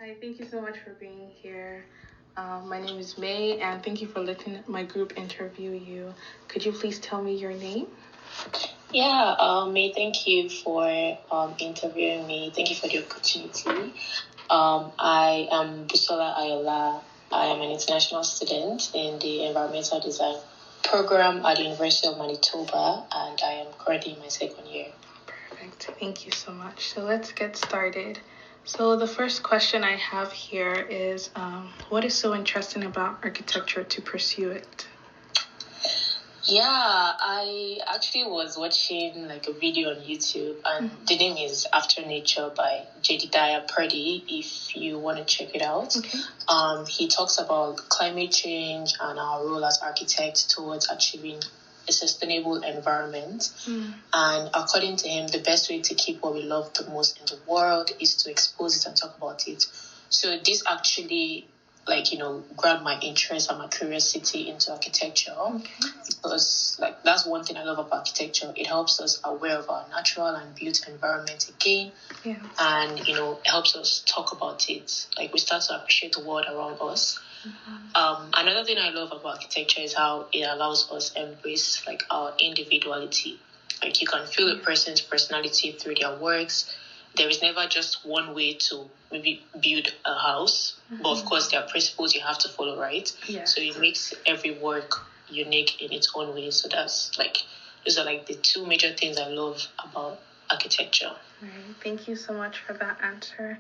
Hi, thank you so much for being here. My name is May, and thank you for letting my group interview you. Could you please tell me your name? May, thank you for interviewing me. Thank you for the opportunity. I am Busola Ayola. I am an international student in the environmental design program at the University of Manitoba, and I am currently in my second year. Perfect. Thank you so much. So let's get started. So the first question I have here is, what is so interesting about architecture to pursue it? I actually was watching like a video on YouTube, and the name is After Nature by Jedediah Purdy, if you want to check it out. Okay. He talks about climate change and our role as architects towards achieving a sustainable environment. And according to him, the best way to keep what we love the most in the world is to expose it and talk about it. So this actually grabbed my interest and my curiosity into architecture, because that's one thing I love about architecture. It helps us aware of our natural and built environment again, and helps us talk about it. Like, we start to appreciate the world around us. Another thing I love about architecture is how it allows us embrace our individuality. Like, you can feel a person's personality through their works. There is never just one way to maybe build a house, but of course there are principles you have to follow, right? So it makes every work unique in its own way. So those are the two major things I love about architecture. Right. Thank you so much for that answer.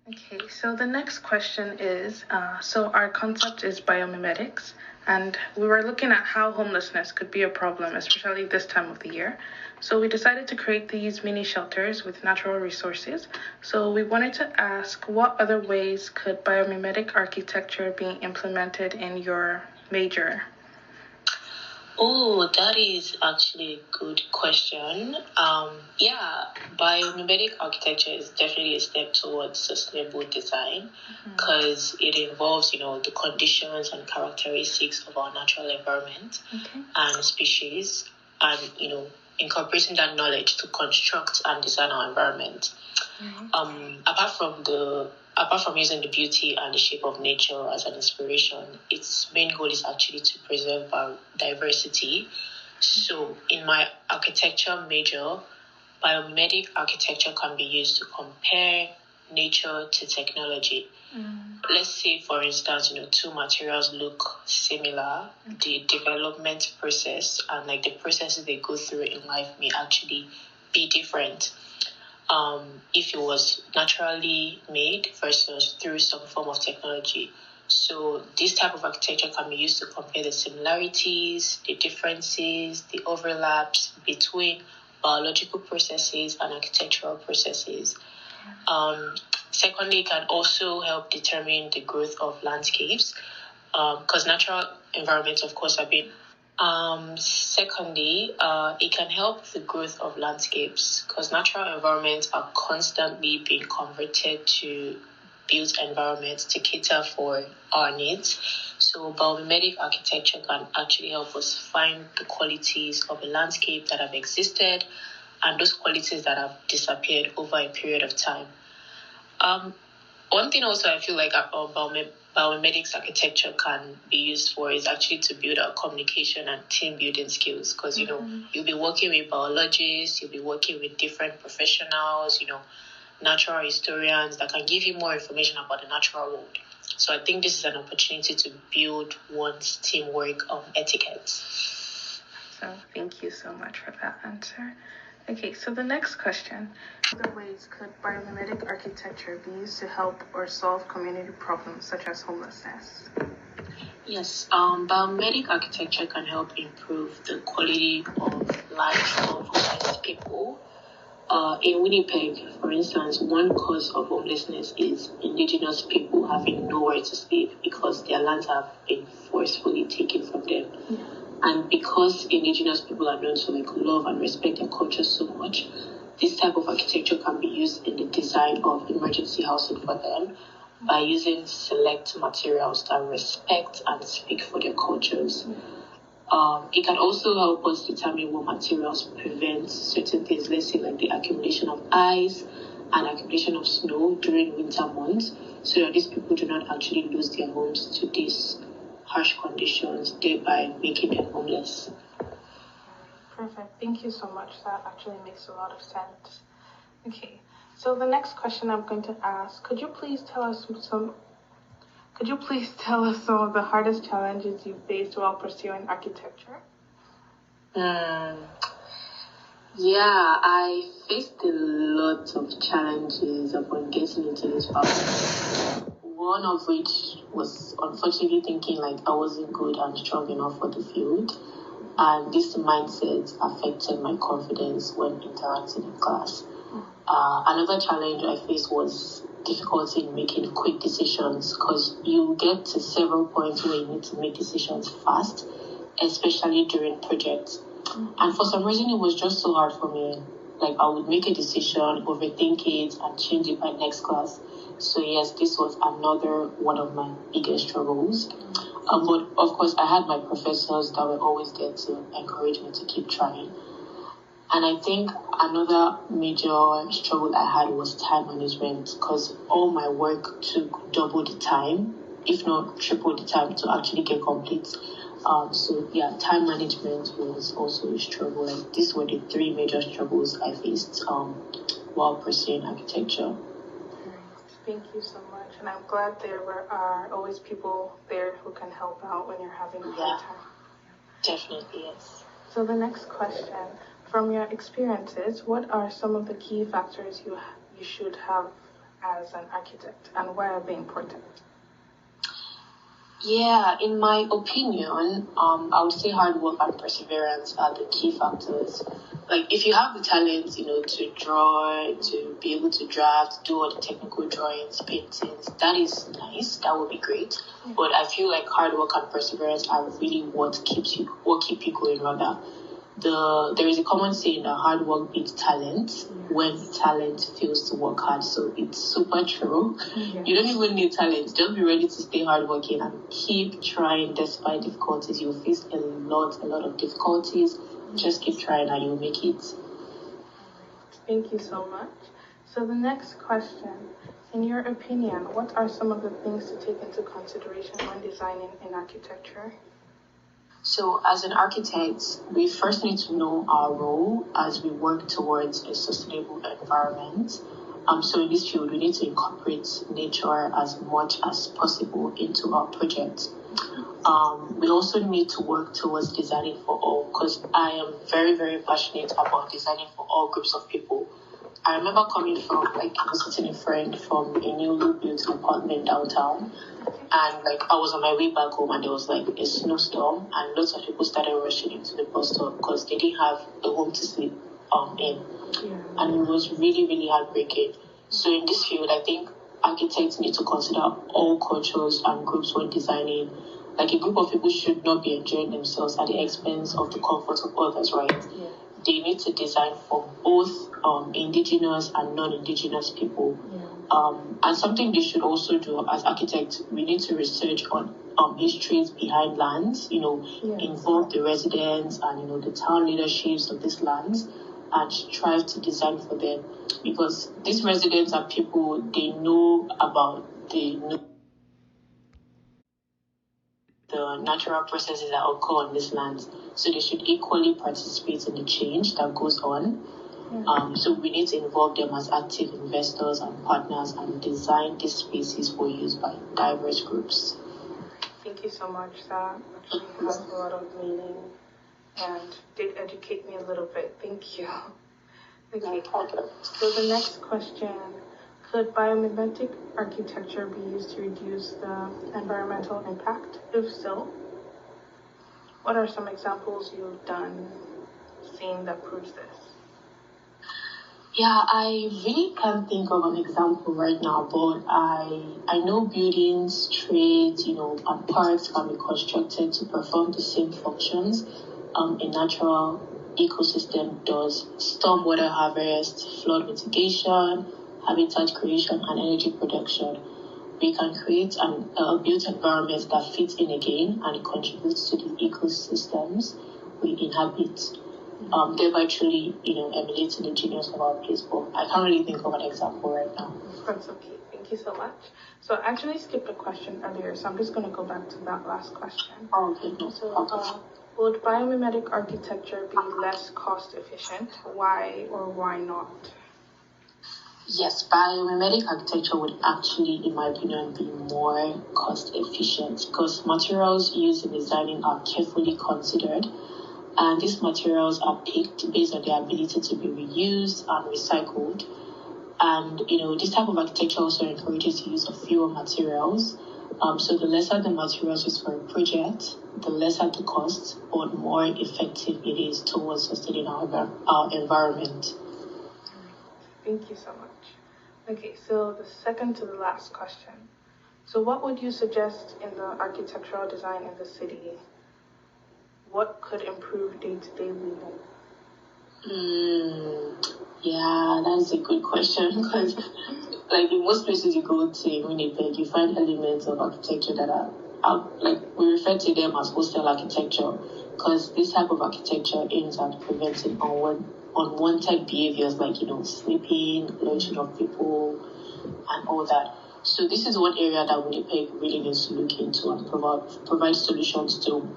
Okay, so the next question is, so our concept is biomimetics, and we were looking at how homelessness could be a problem, especially this time of the year. So we decided to create these mini shelters with natural resources. So we wanted to ask, what other ways could biomimetic architecture be implemented in your major? Oh, that is actually a good question. Biomimetic architecture is definitely a step towards sustainable design, because it involves, the conditions and characteristics of our natural environment and species, and, incorporating that knowledge to construct and design our environment. Apart from using the beauty and the shape of nature as an inspiration, its main goal is actually to preserve biodiversity. So in my architecture major, biomimetic architecture can be used to compare nature to technology. Let's say, for instance, two materials look similar. The development process and the processes they go through in life may actually be different. If it was naturally made versus through some form of technology. So this type of architecture can be used to compare the similarities, the differences, the overlaps between biological processes and architectural processes. Secondly, it can also help determine the growth of landscapes, because natural environments, of course, are being. Secondly, it can help the growth of landscapes, because natural environments are constantly being converted to built environments to cater for our needs. So biomimetic architecture can actually help us find the qualities of a landscape that have existed and those qualities that have disappeared over a period of time. One thing also I feel like biomimetics architecture can be used for is actually to build our communication and team building skills, because you'll be working with biologists, you'll be working with different professionals, natural historians that can give you more information about the natural world. So I think this is an opportunity to build one's teamwork etiquette. So thank you so much for that answer. Okay, so the next question. What other ways could biomimetic architecture be used to help or solve community problems such as homelessness? Yes, biomimetic architecture can help improve the quality of life of homeless people. In Winnipeg, for instance, one cause of homelessness is indigenous people having nowhere to sleep because their lands have been forcefully taken from them. And because indigenous people are known to love and respect their culture so much, this type of architecture can be used in the design of emergency housing for them by using select materials that respect and speak for their cultures. It can also help us determine what materials prevent certain things, let's say the accumulation of ice and accumulation of snow during winter months, so that these people do not actually lose their homes to these harsh conditions, thereby making them homeless. Perfect. Thank you so much. That actually makes a lot of sense. Okay. So the next question I'm going to ask, could you please tell us some of the hardest challenges you faced while pursuing architecture? Yeah, I faced a lot of challenges upon getting into this path. One of which was unfortunately thinking like I wasn't good and strong enough for the field. And this mindset affected my confidence when interacting in class. Another challenge I faced was difficulty in making quick decisions, because you get to several points where you need to make decisions fast, especially during projects. And for some reason, it was just so hard for me. Like, I would make a decision, overthink it, and change it by next class. So yes, this was another one of my biggest struggles. But of course, I had my professors that were always there to encourage me to keep trying. And I think another major struggle I had was time management, because all my work took double the time, if not triple the time, to actually get complete. So yeah, time management was also a struggle. Like, these were the three major struggles I faced while pursuing architecture. Thank you so much, and I'm glad there are always people there who can help out when you're having a hard time. Definitely, yes. So the next question, from your experiences, what are some of the key factors you should have as an architect, and why are they important? Yeah, in my opinion, I would say hard work and perseverance are the key factors. Like, if you have the talent, to draw, to be able to draft, do all the technical drawings, paintings, that is nice. That would be great. Yeah. But I feel like hard work and perseverance are really what keep you going, rather. There is a common saying that hard work beats talent when talent fails to work hard. So it's super true. Yeah. You don't even need talent. Just be ready to stay hardworking and keep trying despite difficulties. You'll face a lot of difficulties. Just keep trying and you'll make it. Thank you so much. So the next question, in your opinion, what are some of the things to take into consideration when designing in architecture? So as an architect, we first need to know our role as we work towards a sustainable environment. So in this field, we need to incorporate nature as much as possible into our project. We also need to work towards designing for all, because I am very, very passionate about designing for all groups of people. I remember coming from, visiting a friend from a newly built apartment downtown, and I was on my way back home, and there was a snowstorm, and lots of people started rushing into the bus stop because they didn't have a home to sleep in. Yeah. And it was really, really heartbreaking. So in this field, I think architects need to consider all cultures and groups when designing. A group of people should not be enjoying themselves at the expense of the comfort of others, right? Yeah. They need to design for both indigenous and non-indigenous people. Yeah. And something they should also do as architects, we need to research on histories behind lands, involve the residents and, the town leaderships of these lands, and strive to design for them. Because these residents are people, they know about the natural processes that occur on these lands. So they should equally participate in the change that goes on. Yeah. So we need to involve them as active investors and partners and design these spaces for use by diverse groups. Thank you so much. That actually has a lot of meaning and did educate me a little bit. Thank you. Okay. So the next question, could biomimetic architecture be used to reduce the environmental impact? If so, what are some examples you've seen that proves this? Yeah, I really can't think of an example right now, but I know buildings, trades, and parks can be constructed to perform the same functions a natural ecosystem does: stormwater harvest, flood mitigation, habitat creation, and energy production. We can create a built environment that fits in again and contributes to the ecosystems we inhabit. thereby truly, emulating the genius of our place. But I can't really think of an example right now. That's okay. Thank you so much. So I actually skipped a question earlier, so I'm just going to go back to that last question. Oh, okay. No. So, would biomimetic architecture be less cost efficient? Why or why not? Yes, biomimetic architecture would actually, in my opinion, be more cost efficient because materials used in designing are carefully considered, and these materials are picked based on their ability to be reused and recycled. And this type of architecture also encourages the use of fewer materials. So the lesser the materials used for a project, the lesser the cost, but more effective it is towards sustaining our environment. Thank you so much. Okay, so the second to the last question. So what would you suggest in the architectural design in the city? What could improve day-to-day living? Yeah, that's a good question because in most places you go to in Winnipeg, you find elements of architecture that are we refer to them as hostel architecture because this type of architecture aims at preventing unwanted behaviors like, sleeping, lodging of people, and all that. So this is one area that Winnipeg really needs to look into and provide solutions to.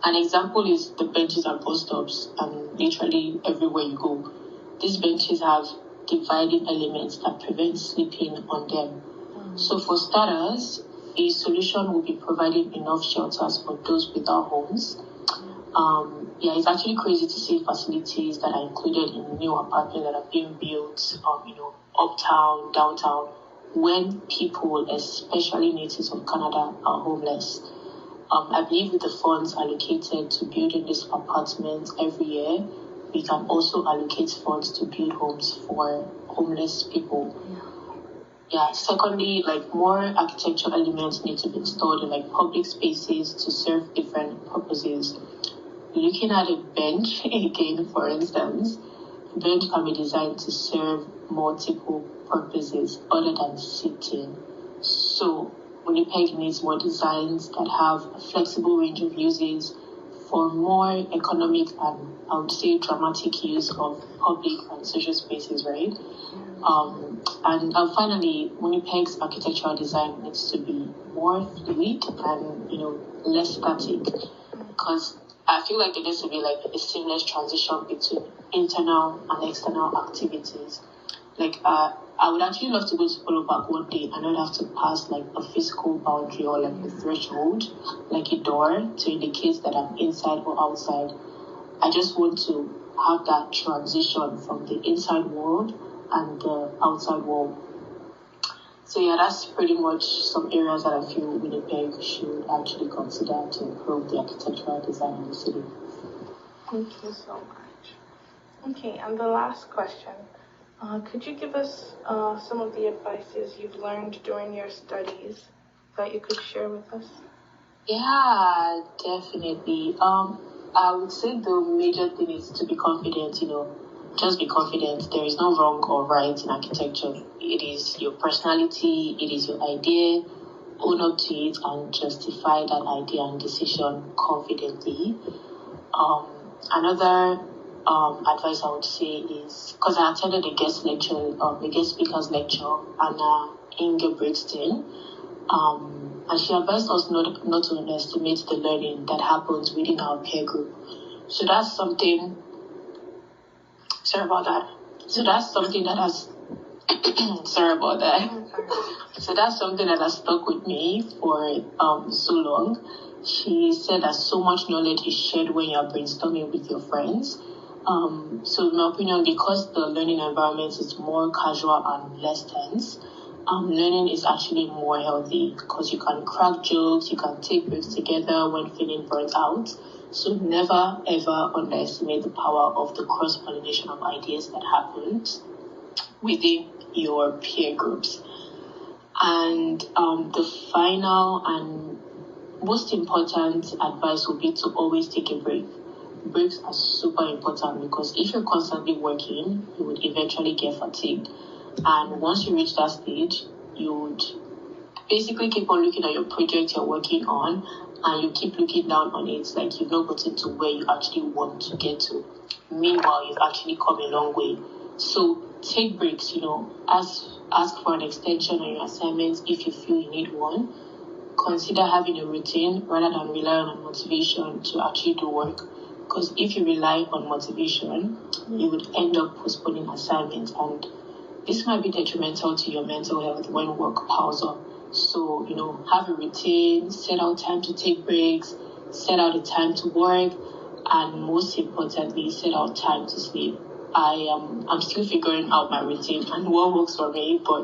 An example is the benches at bus stops and literally everywhere you go. These benches have dividing elements that prevent sleeping on them. So for starters, a solution will be providing enough shelters for those without homes. It's actually crazy to see facilities that are included in new apartments that are being built, uptown, downtown, when people, especially natives of Canada, are homeless. I believe with the funds allocated to building these apartments every year, we can also allocate funds to build homes for homeless people. Secondly, more architectural elements need to be installed in public spaces to serve different purposes. Looking at a bench, again, for instance, a bench can be designed to serve multiple purposes other than sitting. So, Winnipeg needs more designs that have a flexible range of uses for more economic and, I would say, dramatic use of public and social spaces, right? And finally, Winnipeg's architectural design needs to be more fluid and, less static because I feel like there needs to be a seamless transition between internal and external activities. I would actually love to go to Polo Park one day and not have to pass a physical boundary or a threshold, like a door to indicate that I'm inside or outside. I just want to have that transition from the inside world and the outside world. So that's pretty much some areas that I feel Winnipeg should actually consider to improve the architectural design in the city. Thank you so much. Okay, and the last question. Could you give us some of the advices you've learned during your studies that you could share with us? Yeah, definitely. I would say the major thing is to be confident, just be confident. There is no wrong or right in architecture. It is your personality, it is your idea. Own up to it and justify that idea and decision confidently. Another advice I would say is, because I attended a guest speaker's lecture, Anna Inge Brixton, and she advised us not to underestimate the learning that happens within our peer group. So that's something. Sorry about that. So that's something that has. Sorry about that. So that's something that has stuck with me for so long. She said that so much knowledge is shared when you are brainstorming with your friends. So in my opinion, because the learning environment is more casual and less tense, learning is actually more healthy because you can crack jokes, you can take breaks together when feeling burnt out. So never ever underestimate the power of the cross-pollination of ideas that happens within your peer groups. And the final and most important advice would be to always take a break. Breaks are super important because if you're constantly working, you would eventually get fatigued. And once you reach that stage, you would basically keep on looking at your project you're working on, and you keep looking down on it like you've not gotten to where you actually want to get to. Meanwhile, you've actually come a long way. So take breaks, ask for an extension on your assignments if you feel you need one. Consider having a routine rather than relying on motivation to actually do work. Because if you rely on motivation, you would end up postponing assignments, and this might be detrimental to your mental health when work piles up. So, have a routine, set out time to take breaks, set out a time to work, and most importantly, set out time to sleep. I'm still figuring out my routine and what works for me, but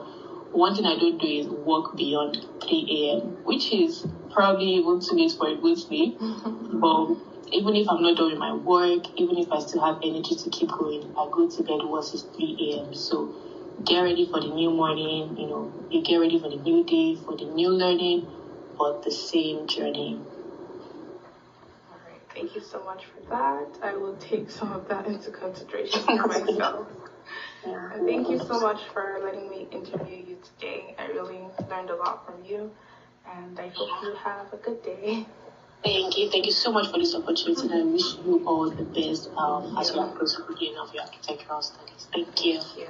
one thing I don't do is work beyond 3 a.m., which is probably even too late for a good sleep. But even if I'm not done with my work, even if I still have energy to keep going, I go to bed once it's 3 a.m. So get ready for the new morning, you get ready for the new day, for the new learning, but the same journey. All right, thank you so much for that. I will take some of that into consideration for myself. Yeah. And thank you so much for letting me interview you today. I really learned a lot from you, and I hope you have a good day. Thank you so much for this opportunity, and I wish you all the best as you approach the beginning of your architectural studies. Thank you. Thank you.